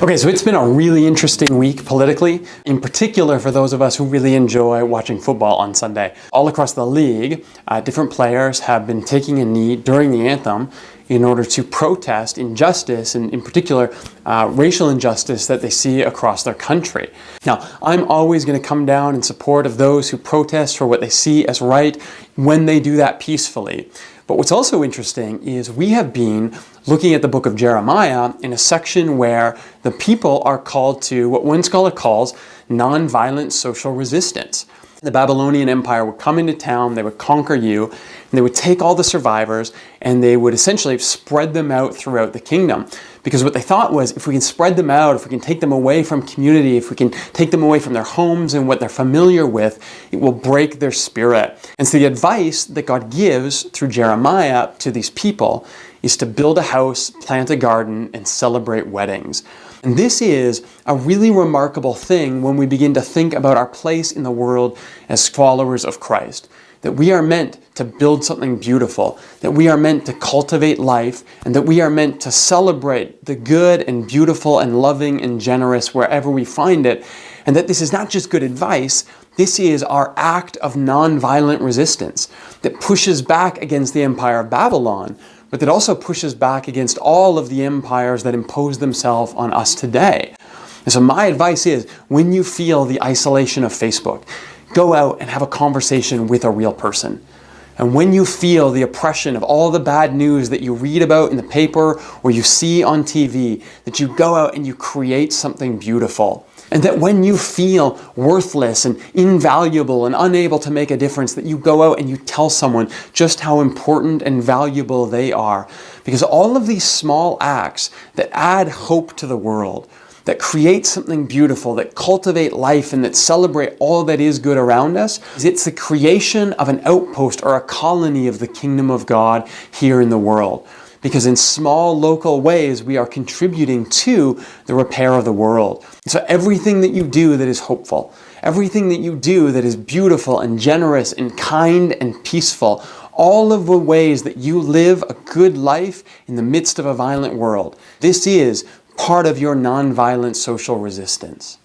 Okay, so it's been a really interesting week politically, in particular for those of us who really enjoy watching football on Sunday. All across the league, different players have been taking a knee during the anthem in order to protest injustice, and in particular, racial injustice that they see across their country. Now, I'm always going to come down in support of those who protest for what they see as right when they do that peacefully. But what's also interesting is we have been looking at the book of Jeremiah in a section where the people are called to what one scholar calls nonviolent social resistance. The Babylonian Empire would come into town, they would conquer you, and they would take all the survivors and they would essentially spread them out throughout the kingdom. Because what they thought was, if we can spread them out, if we can take them away from community, if we can take them away from their homes and what they're familiar with, it will break their spirit. And so the advice that God gives through Jeremiah to these people is to build a house, plant a garden, and celebrate weddings. And this is a really remarkable thing when we begin to think about our place in the world as followers of Christ. That we are meant to build something beautiful, that we are meant to cultivate life, and that we are meant to celebrate the good and beautiful and loving and generous wherever we find it. And that this is not just good advice, this is our act of nonviolent resistance that pushes back against the Empire of Babylon, but that also pushes back against all of the empires that impose themselves on us today. And so my advice is, when you feel the isolation of Facebook, go out and have a conversation with a real person. And when you feel the oppression of all the bad news that you read about in the paper or you see on TV, that you go out and you create something beautiful. And that when you feel worthless and invaluable and unable to make a difference, that you go out and you tell someone just how important and valuable they are. Because all of these small acts that add hope to the world, that create something beautiful, that cultivate life, and that celebrate all that is good around us, it's the creation of an outpost or a colony of the kingdom of God here in the world. Because in small local ways, we are contributing to the repair of the world. So everything that you do that is hopeful, everything that you do that is beautiful and generous and kind and peaceful, all of the ways that you live a good life in the midst of a violent world, this is part of your nonviolent social resistance.